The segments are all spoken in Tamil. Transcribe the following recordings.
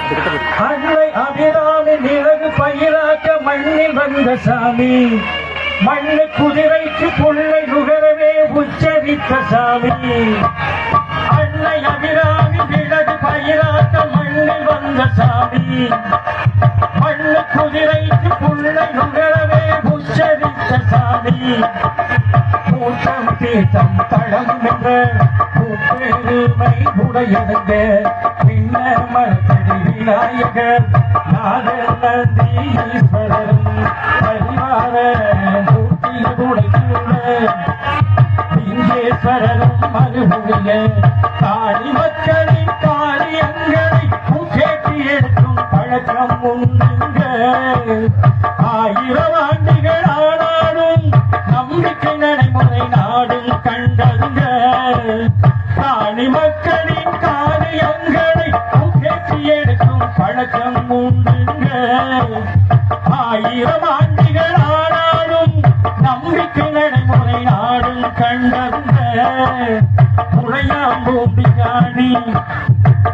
அன்னை அபிராமி நிலவு பயிராக்க மண்ணில் வந்த சாமி, மண்ணு குதிரைக்கு புள்ளை நுகரவே உச்சரித்த சாமி. அன்னை அபிராமி நிலவு பயிராக்க மண்ணில் வந்த சாமி, மண்ணு குதிரைக்கு புள்ளை நுகரவே உச்சரித்த சாமி. கூட்டம் தீர்த்தம் தளம் என்ற பெருமை உடையடுங்க மரத்தடி விநாயகர் நாதநந்தீஸ்வரர் பரிவார உடையுள்ள லிங்கேஸ்வரரும் மறுபுரிய தாடி மக்களின் காரியங்களை கேட்டு எடுக்கும் பழக்கம் உண்டுங்க. 1000 ஆண்டுகள் ஆனாலும் நம்பிக்கை நடைமுறை நாடும் கண்டங்க. தாடி மக்களின் காரியங்களை கேட்டு எடுக்கும் பழக்கம் உண்டுங்க. 1000 ஆண்டுகள் ஆனாலும் நம்பிக்கை நடைமுறை நாடும் கண்டங்க. முளையாம்பூம்பி காணி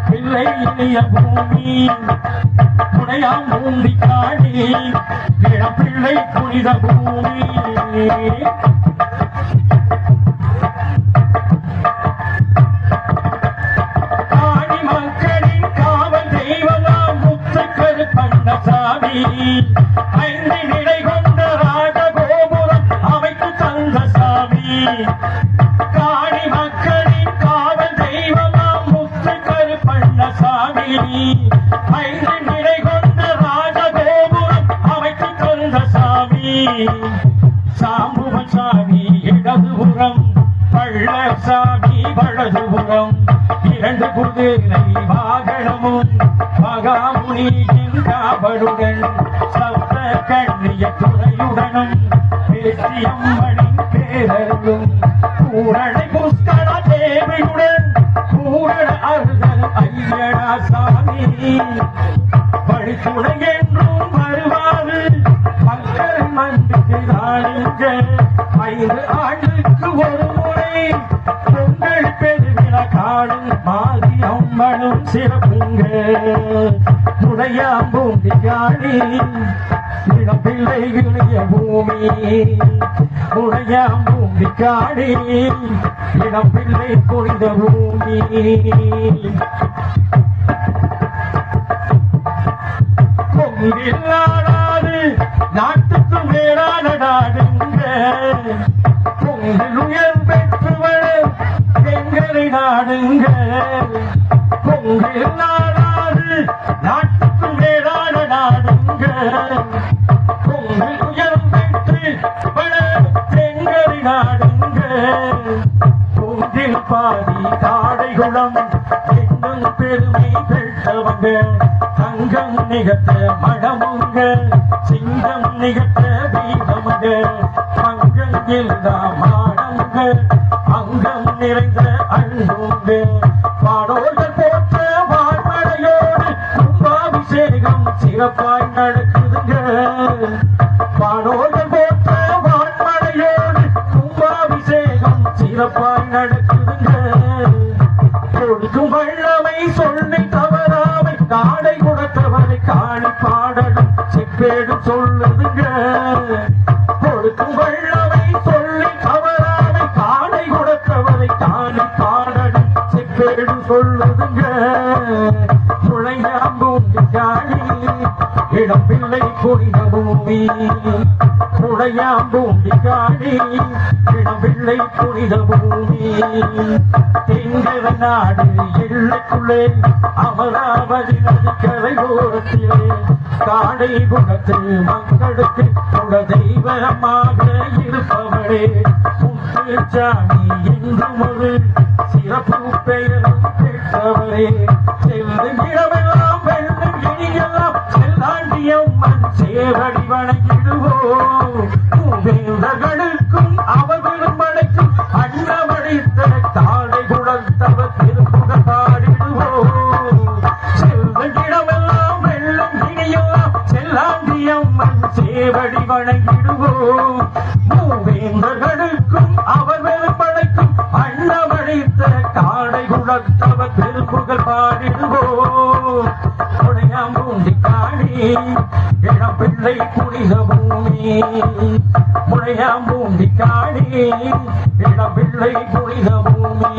பிள்ளை இளைய பூமி, முளையாம்பூம்பி காணி இளப்பிள்ளை புனித பூமி. காணி மக்களின் காவல் தெய்வமாம் முத்துக்கரு பண்ணசாமி, 5 நிலை கொண்ட ராஜகோபுரம் அமைத்து தந்த சாமி. காணி மக்களின் காவல் தெய்வமாம் முத்துக்கரு பண்ணசாமி, 5 நிலை கொண்ட ராஜகோபுரம் அமைத்து தந்த சாமி. சாம்புவசாமி இடதுபுறம், பள்ளசாமி வலதுபுறம், 2 குதிரை வாகனமும் மகாமுனியின் காவலுடன் சப்த கண்ணிய துணையுடனும் பேசியம்மனின் பேரரும் பூரணை புஷ்கர தேவியுடன் பூரண அருகல் ஐயடா சாமி. வழித்துணை என்றும் வருவாரு மக்கள் மன்றுக்கு தானுங்க. 5 ஆண்டுக்கு ஒரு முறை பொங்கல் பெருவிழா காணும் மாதி அம்மனும் சிறப்புங்க. முளையாம்பூம்பி காணி இளம்பிள்ளை இளைய பூமி, முளையாம்பூம்பி காணி இளம்பிள்ளை புனித பூமி. பொங்கில் நாடாது நாட்டுக்கு மேலான நாடுங்க. பொங்கில் உயர் பெற்றுவள் எங்களை நாடுங்க. பொங்கில் நாடாது நாட்டுக்கு மேலான நாடுங்க. பொங்கில் உயர் பெற்று எங்களை நாடுங்க. பொங்கில் பாதி காடைகுளம் என்னும் பெருமை பெற்றவங்க. தங்கம் நிகழ்த்த மடமுங்க, சிங்கம் நிகழ்த்த வீரமுங்க. பங்கம் இல்லா மாடங்க, அங்கம் நிறைந்த அன்புங்க. பாடோர்கள் போற்ற வாழ்மழையோடு கும்பாபிஷேகம் சிறப்பாய் நடக்குதுங்க. பாடோர்கள் போற்ற வாழ்மழையோடு கும்பாபிஷேகம் சிறப்பாய் நடக்குதுங்க. கொடுக்கும் வல்லமை சொல்லி தவறாமை காடை கொடுத்தவரை காணி பாடலும் செப்பேடும் சொல்லுதுங்க. கொடுக்கும் வல்லமை சொல்லி தவறாமை காடை கொடுத்தவரை காணி பாடலும் செப்பேடும் சொல்லுதுங்க. முளையாம்பூம்பி காணி இளம்பிள்ளை புனித பூமி, முளையாம்பூம்பி காணி இளம்பிள்ளை புனித பூமி. தெங்கர நாடு எல்லைக்குள்ளே அமராவதி நதிக்கரை ஓரத்திலே காடை குணத்து மக்களுக்கு குல தெய்வமாக இருப்பவளே முத்துச்சாமி என்றும் ஒரு சிறப்பு பெயரும் பெற்றவரே. செல்லும் இடமெல்லாம் வெள்ளும் இனியெல்லாம் செல்லாண்டியம்மன் சேவடி வணங்கிடுவோம். வேந்தர்களுக்கும் அவர்களும் படைக்கும் அன்னமளித்த காடை குணத்தவ திருப்புகழ் பாடிடுவோம். செல்லும் இடமெல்லாம் வெள்ளும் இனியெல்லாம் செல்லாண்டியம்மன் சேவடி வணங்கிடுவோம். மூவேந்தர்களுக்கும் அவர்களும் படைக்கும் அன்னமளித்த காடை குணத்தவ திருப்புகழ் பாடிடுவோம். இளம் பிள்ளை புனித பூமி முளையாம்பூண்டி காணி இளம் பிள்ளை புனித பூமி